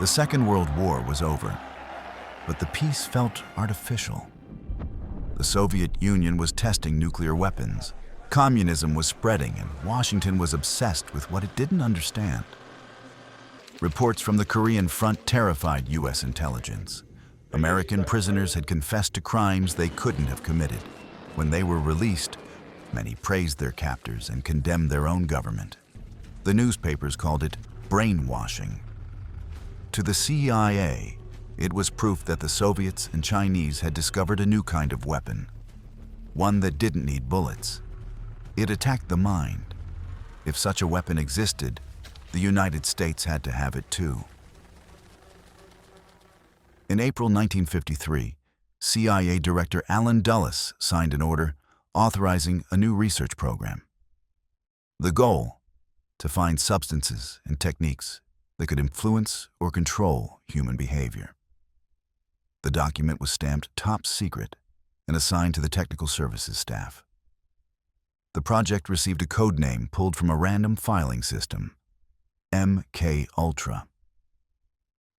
The Second World War was over, but the peace felt artificial. The Soviet Union was testing nuclear weapons. Communism was spreading, and Washington was obsessed with what it didn't understand. Reports from the Korean front terrified U.S. intelligence. American prisoners had confessed to crimes they couldn't have committed. When they were released, many praised their captors and condemned their own government. The newspapers called it brainwashing. To the CIA, it was proof that the Soviets and Chinese had discovered a new kind of weapon, one that didn't need bullets. It attacked the mind. If such a weapon existed, the United States had to have it too. In April 1953, CIA Director Allen Dulles signed an order authorizing a new research program. The goal: to find substances and techniques that could influence or control human behavior. The document was stamped top secret and assigned to the technical services staff. The project received a code name pulled from a random filing system, MK Ultra.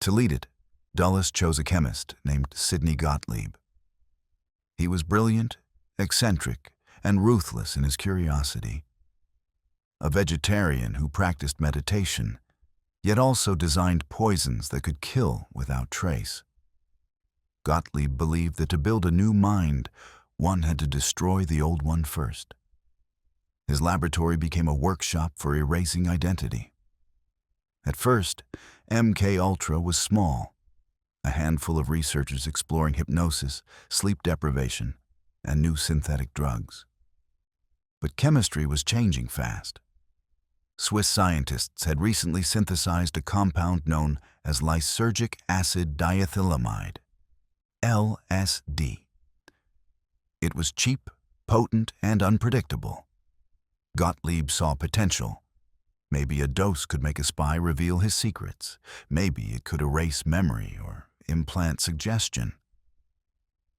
To lead it, Dulles chose a chemist named Sidney Gottlieb. He was brilliant, eccentric, and ruthless in his curiosity. A vegetarian who practiced meditation, yet also designed poisons that could kill without trace. Gottlieb believed that to build a new mind, one had to destroy the old one first. His laboratory became a workshop for erasing identity. At first, MK Ultra was small, a handful of researchers exploring hypnosis, sleep deprivation, and new synthetic drugs. But chemistry was changing fast. Swiss scientists had recently synthesized a compound known as lysergic acid diethylamide, LSD. It was cheap, potent, and unpredictable. Gottlieb saw potential. Maybe a dose could make a spy reveal his secrets. Maybe it could erase memory or implant suggestion.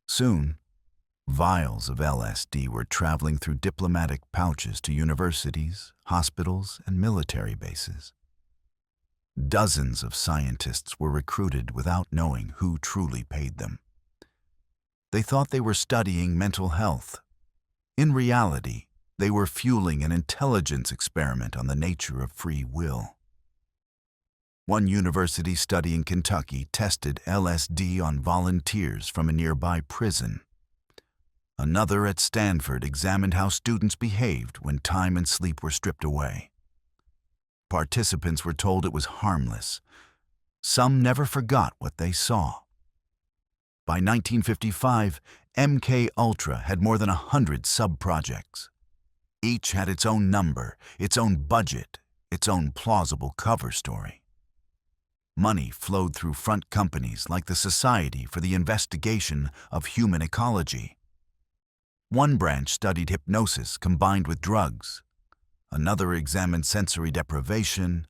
Soon, vials of LSD were traveling through diplomatic pouches to universities, hospitals, and military bases. Dozens of scientists were recruited without knowing who truly paid them. They thought they were studying mental health. In reality, they were fueling an intelligence experiment on the nature of free will. One university study in Kentucky tested LSD on volunteers from a nearby prison. Another at Stanford examined how students behaved when time and sleep were stripped away. Participants were told it was harmless. Some never forgot what they saw. By 1955, MK Ultra had more than 100 sub-projects. Each had its own number, its own budget, its own plausible cover story. Money flowed through front companies like the Society for the Investigation of Human Ecology. One branch studied hypnosis combined with drugs. Another examined sensory deprivation.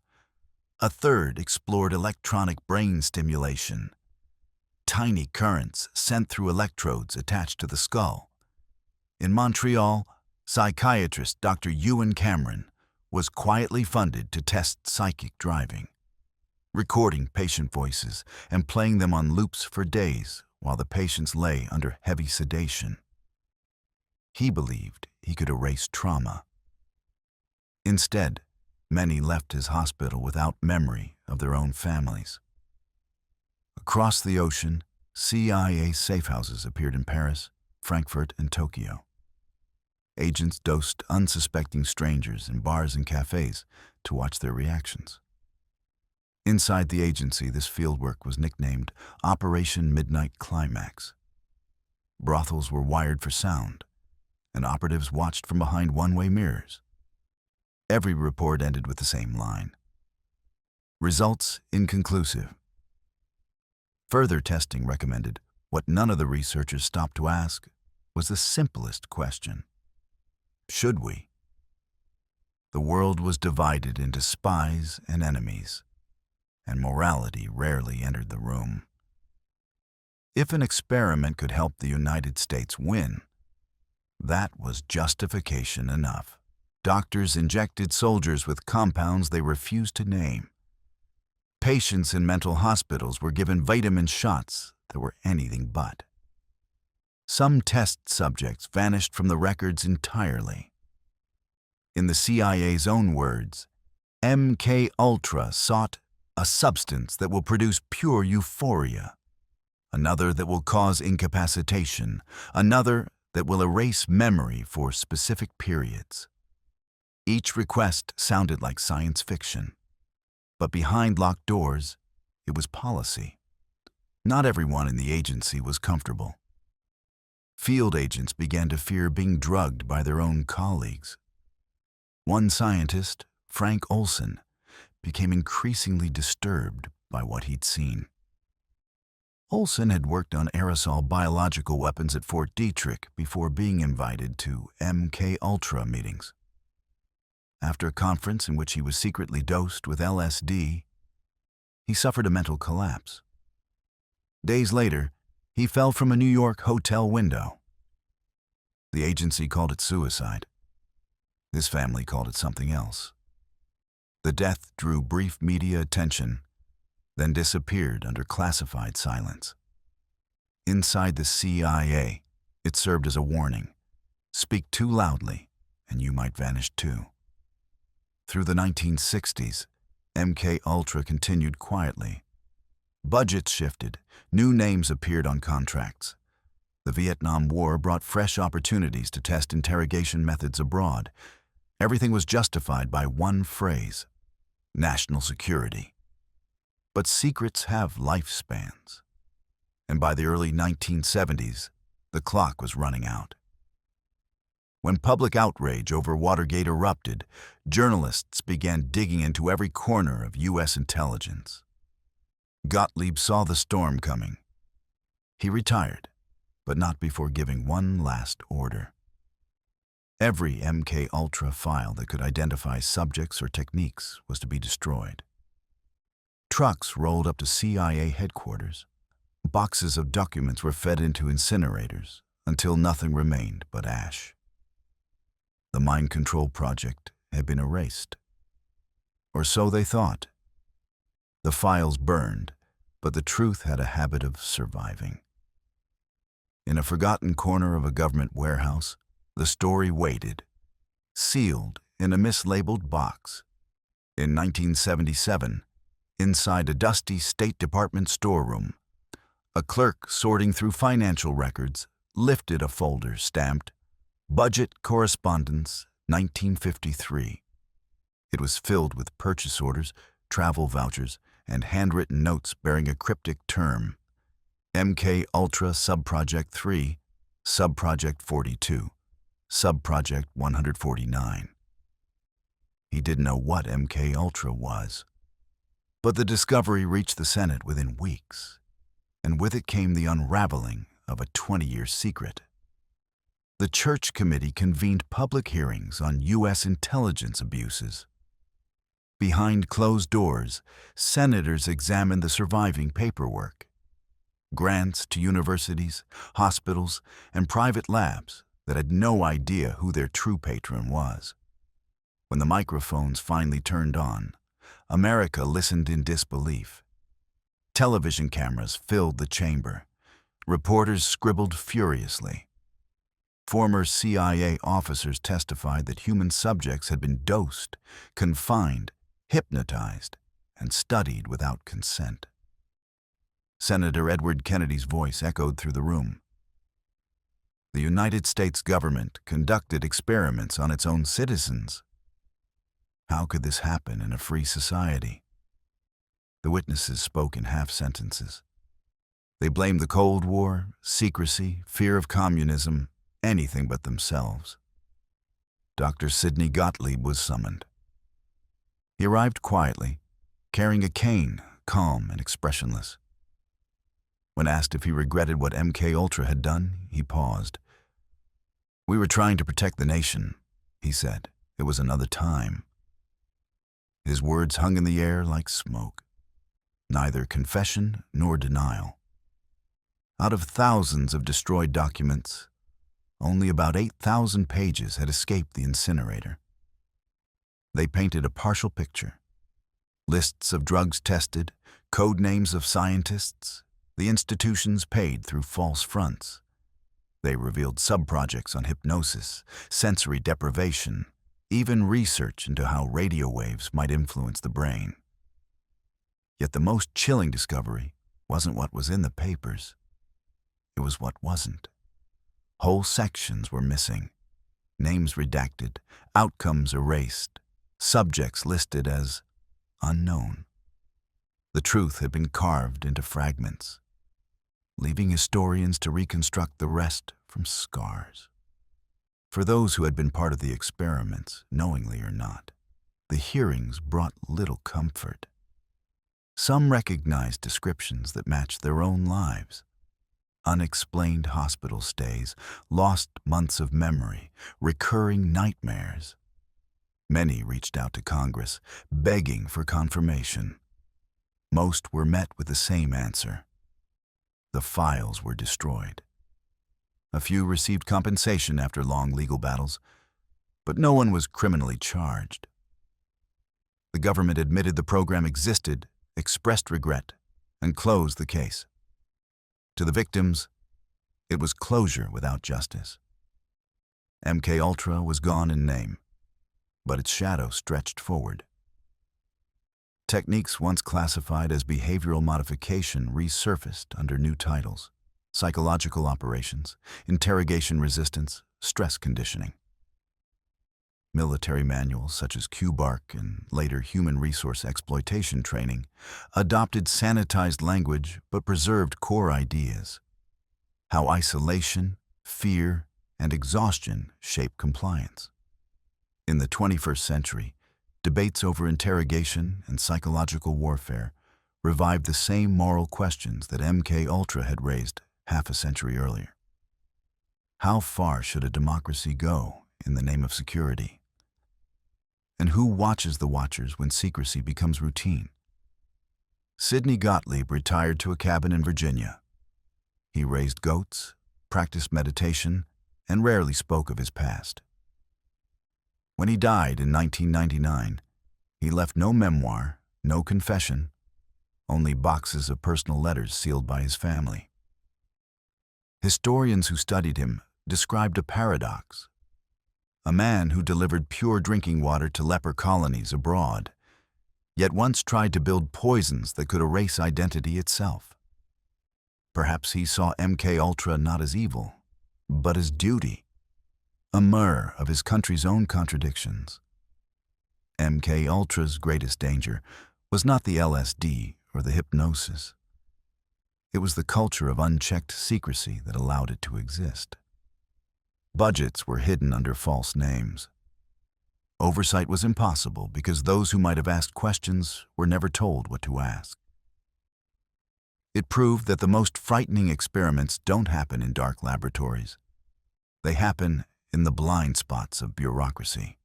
A third explored electronic brain stimulation. Tiny currents sent through electrodes attached to the skull. In Montreal, psychiatrist Dr. Ewan Cameron was quietly funded to test psychic driving, recording patient voices and playing them on loops for days while the patients lay under heavy sedation. He believed he could erase trauma. Instead, many left his hospital without memory of their own families. Across the ocean, CIA safe houses appeared in Paris, Frankfurt, and Tokyo. Agents dosed unsuspecting strangers in bars and cafes to watch their reactions. Inside the agency, this fieldwork was nicknamed Operation Midnight Climax. Brothels were wired for sound, and operatives watched from behind one-way mirrors. Every report ended with the same line: results inconclusive. Further testing recommended what none of the researchers stopped to ask was the simplest question: should we? The world was divided into spies and enemies, and morality rarely entered the room. If an experiment could help the United States win, that was justification enough. Doctors injected soldiers with compounds they refused to name. Patients in mental hospitals were given vitamin shots that were anything but. Some test subjects vanished from the records entirely. In the CIA's own words, MK Ultra sought a substance that will produce pure euphoria, another that will cause incapacitation, another that will erase memory for specific periods. Each request sounded like science fiction, but behind locked doors, it was policy. Not everyone in the agency was comfortable. Field agents began to fear being drugged by their own colleagues. One scientist, Frank Olson, became increasingly disturbed by what he'd seen. Olson had worked on aerosol biological weapons at Fort Detrick before being invited to MK Ultra meetings. After a conference in which he was secretly dosed with LSD, he suffered a mental collapse. Days later, he fell from a New York hotel window. The agency called it suicide. His family called it something else. The death drew brief media attention, then disappeared under classified silence. Inside the CIA, it served as a warning. Speak too loudly, and you might vanish too. Through the 1960s, MK Ultra continued quietly. Budgets shifted, new names appeared on contracts. The Vietnam War brought fresh opportunities to test interrogation methods abroad. Everything was justified by one phrase: national security. But secrets have lifespans. And by the early 1970s, the clock was running out. When public outrage over Watergate erupted, journalists began digging into every corner of U.S. intelligence. Gottlieb saw the storm coming. He retired, but not before giving one last order. Every MK Ultra file that could identify subjects or techniques was to be destroyed. Trucks rolled up to CIA headquarters. Boxes of documents were fed into incinerators until nothing remained but ash. The mind control project had been erased. Or so they thought. The files burned, but the truth had a habit of surviving. In a forgotten corner of a government warehouse, the story waited, sealed in a mislabeled box. In 1977, inside a dusty State Department storeroom, a clerk sorting through financial records lifted a folder stamped Budget Correspondence, 1953. It was filled with purchase orders, travel vouchers, and handwritten notes bearing a cryptic term: MK Ultra Subproject 3, Subproject 42, Subproject 149. He didn't know what MK Ultra was. But the discovery reached the Senate within weeks, and with it came the unraveling of a 20-year secret. The Church Committee convened public hearings on U.S. intelligence abuses. Behind closed doors, senators examined the surviving paperwork. Grants to universities, hospitals, and private labs that had no idea who their true patron was. When the microphones finally turned on, America listened in disbelief. Television cameras filled the chamber. Reporters scribbled furiously. Former CIA officers testified that human subjects had been dosed, confined, hypnotized, and studied without consent. Senator Edward Kennedy's voice echoed through the room. The United States government conducted experiments on its own citizens. How could this happen in a free society? The witnesses spoke in half sentences. They blamed the Cold War, secrecy, fear of communism, anything but themselves. Dr. Sidney Gottlieb was summoned. He arrived quietly, carrying a cane, calm and expressionless. When asked if he regretted what MK Ultra had done, he paused. "We were trying to protect the nation," he said. "It was another time." His words hung in the air like smoke. Neither confession nor denial. Out of thousands of destroyed documents, only about 8,000 pages had escaped the incinerator. They painted a partial picture. Lists of drugs tested, code names of scientists, the institutions paid through false fronts. They revealed subprojects on hypnosis, sensory deprivation, even research into how radio waves might influence the brain. Yet the most chilling discovery wasn't what was in the papers. It was what wasn't. Whole sections were missing, names redacted, outcomes erased, subjects listed as unknown. The truth had been carved into fragments, leaving historians to reconstruct the rest from scars. For those who had been part of the experiments, knowingly or not, the hearings brought little comfort. Some recognized descriptions that matched their own lives. Unexplained hospital stays, lost months of memory, recurring nightmares. Many reached out to Congress, begging for confirmation. Most were met with the same answer. The files were destroyed. A few received compensation after long legal battles, but no one was criminally charged. The government admitted the program existed, expressed regret, and closed the case. To the victims, it was closure without justice. MKUltra was gone in name, but its shadow stretched forward. Techniques once classified as behavioral modification resurfaced under new titles: psychological operations, interrogation resistance, stress conditioning. Military manuals such as QBARC and later human resource exploitation training adopted sanitized language but preserved core ideas: how isolation, fear, and exhaustion shape compliance. In the 21st century, debates over interrogation and psychological warfare revived the same moral questions that MKUltra had raised half a century earlier. How far should a democracy go in the name of security? And who watches the watchers when secrecy becomes routine? Sidney Gottlieb retired to a cabin in Virginia. He raised goats, practiced meditation, and rarely spoke of his past. When he died in 1999, he left no memoir, no confession, only boxes of personal letters sealed by his family. Historians who studied him described a paradox. A man who delivered pure drinking water to leper colonies abroad, yet once tried to build poisons that could erase identity itself. Perhaps he saw MKUltra not as evil, but as duty, a mirror of his country's own contradictions. MKUltra's greatest danger was not the LSD or the hypnosis. It was the culture of unchecked secrecy that allowed it to exist. Budgets were hidden under false names. Oversight was impossible because those who might have asked questions were never told what to ask. It proved that the most frightening experiments don't happen in dark laboratories. They happen in the blind spots of bureaucracy.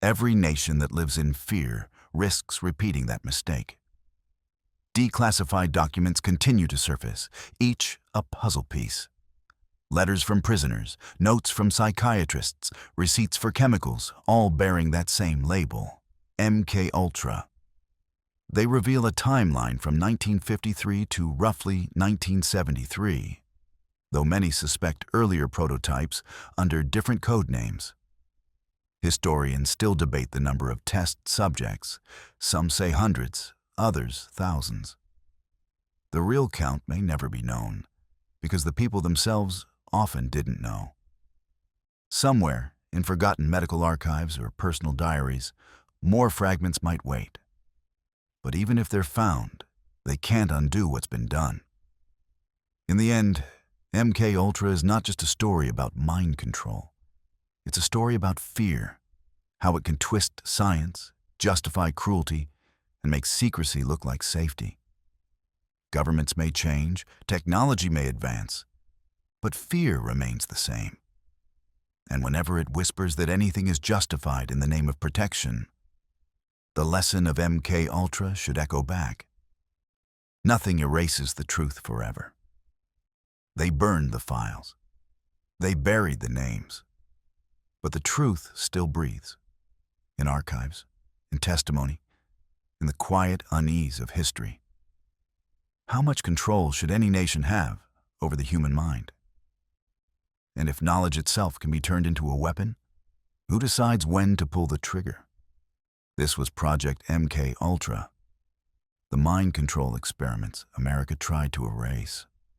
Every nation that lives in fear risks repeating that mistake. Declassified documents continue to surface, each a puzzle piece. Letters from prisoners, notes from psychiatrists, receipts for chemicals, all bearing that same label, MKUltra. They reveal a timeline from 1953 to roughly 1973, though many suspect earlier prototypes under different code names. Historians still debate the number of test subjects. Some say hundreds, others thousands. The real count may never be known, because the people themselves often didn't know. Somewhere, in forgotten medical archives or personal diaries, more fragments might wait. But even if they're found, they can't undo what's been done. In the end, MKUltra is not just a story about mind control. It's a story about fear, how it can twist science, justify cruelty, and make secrecy look like safety. Governments may change, technology may advance, but fear remains the same. And whenever it whispers that anything is justified in the name of protection, the lesson of MKUltra should echo back. Nothing erases the truth forever. They burned the files. They buried the names. But the truth still breathes. In archives, in testimony, in the quiet unease of history. How much control should any nation have over the human mind? And if knowledge itself can be turned into a weapon, who decides when to pull the trigger? This was Project MK Ultra, the mind control experiments America tried to erase.